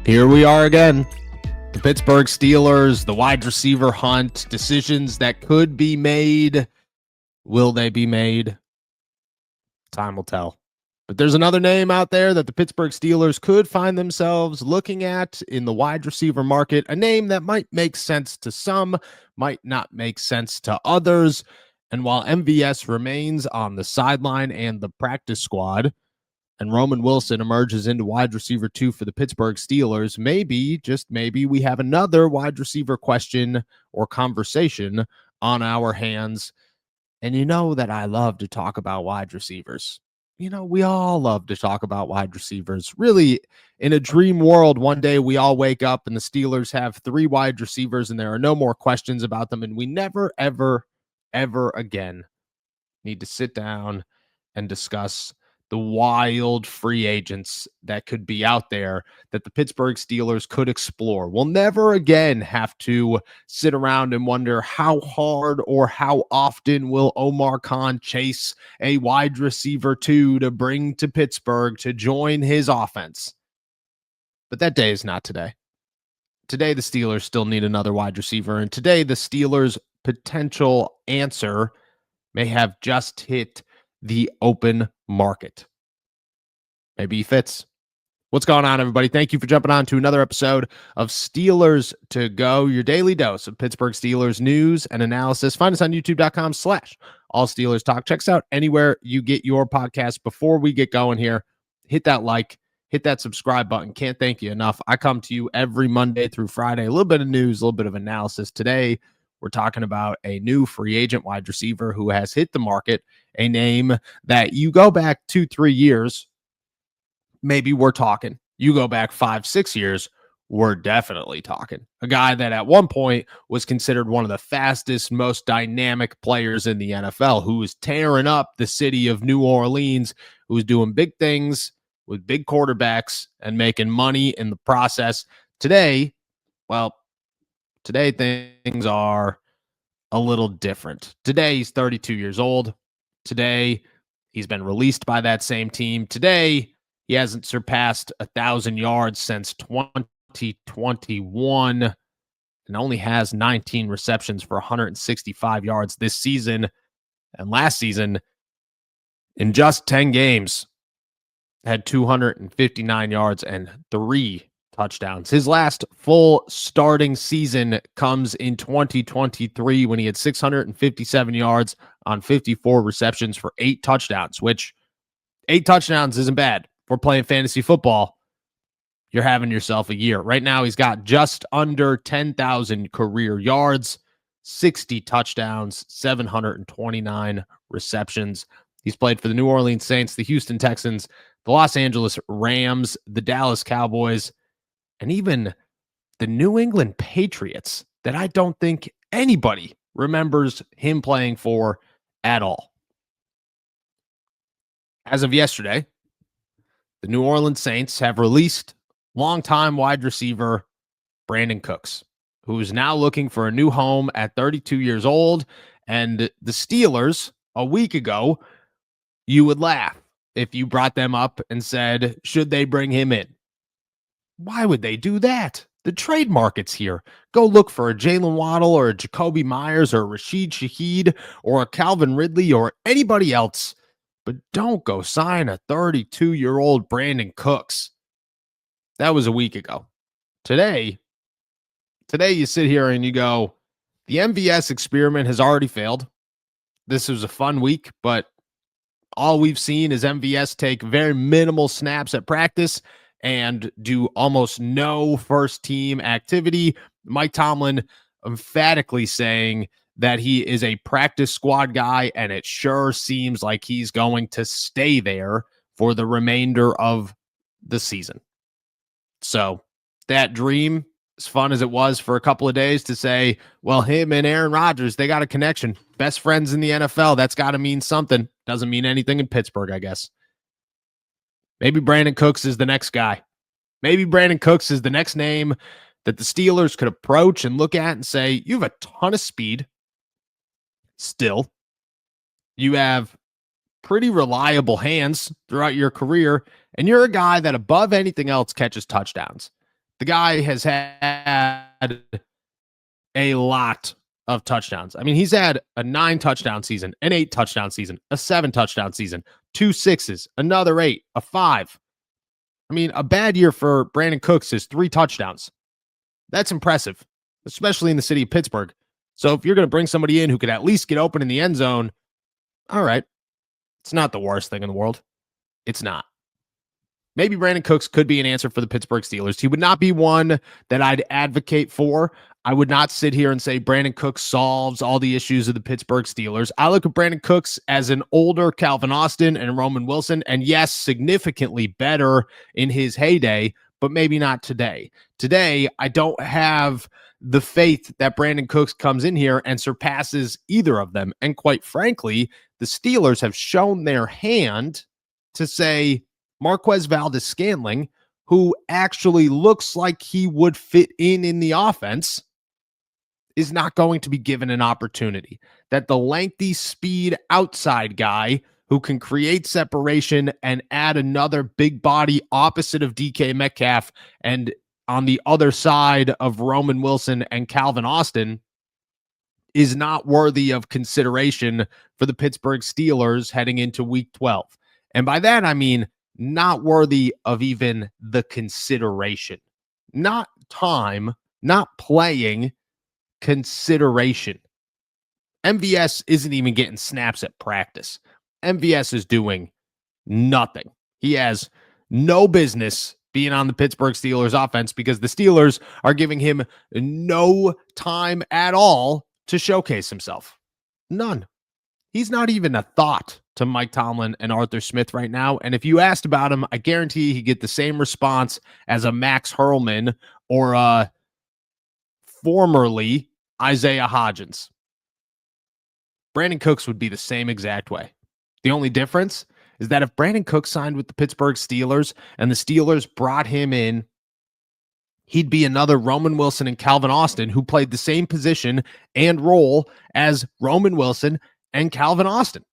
Here we are again. The Pittsburgh Steelers, the wide receiver hunt, decisions that could be made. Will they be made? Time will tell. But there's another name out there that the Pittsburgh Steelers could find themselves looking at in the wide receiver market, a name that might make sense to some, might not make sense to others. And while MVS remains on the sideline and the practice squad, and Roman Wilson emerges into wide receiver 2 for the Pittsburgh Steelers, maybe, just maybe, we have another wide receiver question or conversation on our hands. And you know that I love to talk about wide receivers. You know, we all love to talk about wide receivers. Really, in a dream world, one day we all wake up and the Steelers have 3 wide receivers and there are no more questions about them. And we never, ever, ever again need to sit down and discuss the wild free agents that could be out there that the Pittsburgh Steelers could explore. We'll never again have to sit around and wonder how hard or how often will Omar Khan chase a wide receiver 2 to bring to Pittsburgh to join his offense. But that day is not today. Today, the Steelers still need another wide receiver. And today, the Steelers' potential answer may have just hit the open market. Maybe he fits. What's going on, everybody? Thank you for jumping on to another episode of Steelers to Go, your daily dose of Pittsburgh Steelers news and analysis. Find us on youtube.com/All Steelers Talk. Check us out anywhere you get your podcast. Before we get going here, hit that like, hit that subscribe button. Can't thank you enough. I come to you every Monday through Friday. A little bit of news, a little bit of analysis. Today, we're talking about a new free agent wide receiver who has hit the market, a name that you go back 2-3 years, maybe we're talking. You go back 5-6 years, we're definitely talking. A guy that at one point was considered one of the fastest, most dynamic players in the NFL, who was tearing up the city of New Orleans, who was doing big things with big quarterbacks and making money in the process. Today things are a little different. Today, he's 32 years old. Today, he's been released by that same team. Today, he hasn't surpassed 1,000 yards since 2021 and only has 19 receptions for 165 yards this season. And last season, in just 10 games, had 259 yards and 3 touchdowns. His last full starting season comes in 2023 when he had 657 yards on 54 receptions for 8 touchdowns, which 8 touchdowns isn't bad. If we're playing fantasy football, you're having yourself a year. Right now, he's got just under 10,000 career yards, 60 touchdowns, 729 receptions. He's played for the New Orleans Saints, the Houston Texans, the Los Angeles Rams, the Dallas Cowboys, and even the New England Patriots that I don't think anybody remembers him playing for at all. As of yesterday, the New Orleans Saints have released longtime wide receiver Brandon Cooks, who is now looking for a new home at 32 years old. And the Steelers, a week ago, you would laugh if you brought them up and said, should they bring him in? Why would they do that? The trade market's here. Go look for a Jalen Waddle or a Jacoby Myers or a Rashid Shaheed or a Calvin Ridley or anybody else, but don't go sign a 32-year-old Brandon Cooks. That was a week ago. Today you sit here and you go, the MVS experiment has already failed. This was a fun week, but all we've seen is MVS take very minimal snaps at practice and do almost no first team activity. Mike Tomlin emphatically saying that he is a practice squad guy, and it sure seems like he's going to stay there for the remainder of the season. So that dream, as fun as it was for a couple of days to say, well, him and Aaron Rodgers, they got a connection. Best friends in the NFL. That's got to mean something. Doesn't mean anything in Pittsburgh, I guess. Maybe Brandon Cooks is the next guy. Maybe Brandon Cooks is the next name that the Steelers could approach and look at and say, you have a ton of speed still. You have pretty reliable hands throughout your career, and you're a guy that above anything else catches touchdowns. The guy has had a lot of touchdowns. I mean, he's had a 9 touchdown season, an 8 touchdown season, a 7 touchdown season, 2 6s, another 8, a 5. I mean, a bad year for Brandon Cooks is 3 touchdowns. That's impressive, especially in the city of Pittsburgh. So if you're going to bring somebody in who could at least get open in the end zone, all right, it's not the worst thing in the world. It's not. Maybe Brandon Cooks could be an answer for the Pittsburgh Steelers. He would not be one that I'd advocate for. I would not sit here and say Brandon Cooks solves all the issues of the Pittsburgh Steelers. I look at Brandon Cooks as an older Calvin Austin and Roman Wilson, and yes, significantly better in his heyday, but maybe not today. Today, I don't have the faith that Brandon Cooks comes in here and surpasses either of them. And quite frankly, the Steelers have shown their hand to say, Marquez Valdes-Scantling, who actually looks like he would fit in the offense, is not going to be given an opportunity. That the lengthy speed outside guy who can create separation and add another big body opposite of DK Metcalf and on the other side of Roman Wilson and Calvin Austin is not worthy of consideration for the Pittsburgh Steelers heading into week 12. And by that, I mean, not worthy of even the consideration, not time, not playing, consideration. MVS isn't even getting snaps at practice. MVS is doing nothing. He has no business being on the Pittsburgh Steelers offense because the Steelers are giving him no time at all to showcase himself. None. He's not even a thought to Mike Tomlin and Arthur Smith right now. And if you asked about him, I guarantee he'd get the same response as a Max Hurlman or formerly Isaiah Hodgins. Brandon Cooks would be the same exact way. The only difference is that if Brandon Cooks signed with the Pittsburgh Steelers and the Steelers brought him in, he'd be another Roman Wilson and Calvin Austin who played the same position and role as Roman Wilson and Calvin Austin,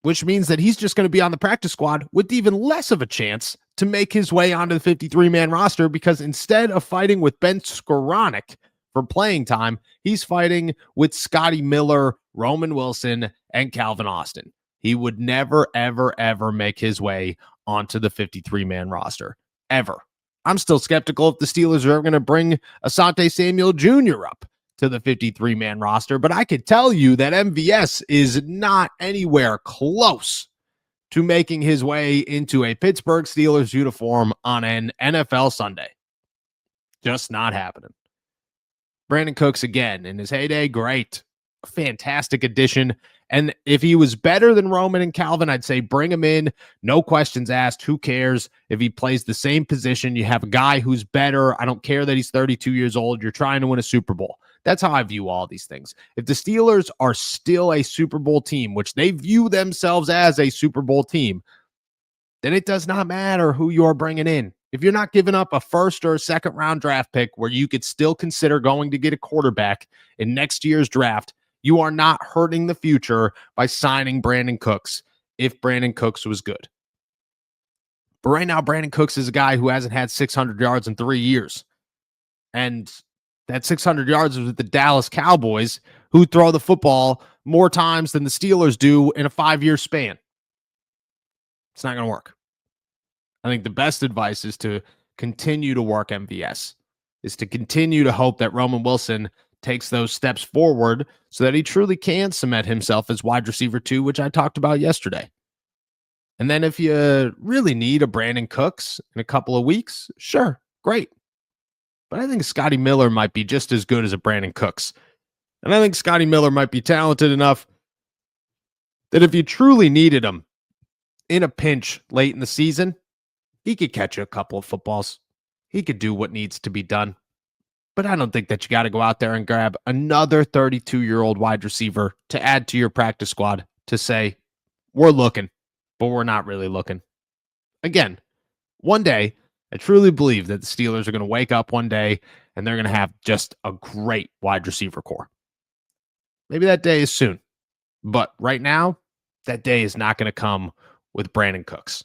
which means that he's just going to be on the practice squad with even less of a chance to make his way onto the 53-man roster because instead of fighting with Ben Skoranek for playing time, he's fighting with Scotty Miller, Roman Wilson, and Calvin Austin. He would never, ever, ever make his way onto the 53-man roster, ever. I'm still skeptical if the Steelers are ever going to bring Asante Samuel Jr. up to the 53-man roster, but I could tell you that MVS is not anywhere close to making his way into a Pittsburgh Steelers uniform on an NFL Sunday. Just not happening. Brandon Cooks, again, in his heyday, great. A fantastic addition. And if he was better than Roman and Calvin, I'd say bring him in. No questions asked. Who cares if he plays the same position? You have a guy who's better. I don't care that he's 32 years old. You're trying to win a Super Bowl. That's how I view all these things. If the Steelers are still a Super Bowl team, which they view themselves as a Super Bowl team, then it does not matter who you're bringing in. If you're not giving up a first or a second round draft pick where you could still consider going to get a quarterback in next year's draft, you are not hurting the future by signing Brandon Cooks if Brandon Cooks was good. But right now, Brandon Cooks is a guy who hasn't had 600 yards in 3 years. And that 600 yards was with the Dallas Cowboys, who throw the football more times than the Steelers do in a 5-year span. It's not going to work. I think the best advice is to continue to work MVS, is to continue to hope that Roman Wilson takes those steps forward so that he truly can cement himself as wide receiver 2, which I talked about yesterday. And then if you really need a Brandon Cooks in a couple of weeks, sure, great. But I think Scotty Miller might be just as good as a Brandon Cooks. And I think Scotty Miller might be talented enough that if you truly needed him in a pinch late in the season, he could catch you a couple of footballs. He could do what needs to be done. But I don't think that you got to go out there and grab another 32-year-old wide receiver to add to your practice squad to say, we're looking, but we're not really looking. Again, one day, I truly believe that the Steelers are going to wake up one day and they're going to have just a great wide receiver core. Maybe that day is soon. But right now, that day is not going to come with Brandon Cooks.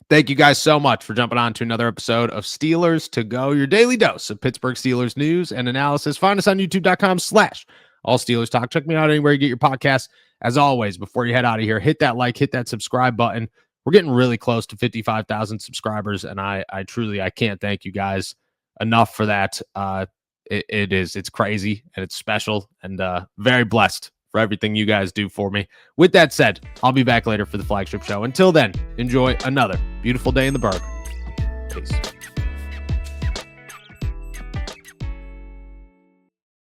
Thank you guys so much for jumping on to another episode of Steelers to Go, your daily dose of Pittsburgh Steelers news and analysis. Find us on youtube.com/all Steelers talk. Check me out anywhere you get your podcasts. As always, before you head out of here, hit that like, hit that subscribe button. We're getting really close to 55,000 subscribers, and I truly can't thank you guys enough for that. It's crazy and it's special, and very blessed for everything you guys do for me. With that said, I'll be back later for the flagship show. Until then, enjoy another beautiful day in the Burgh. Peace.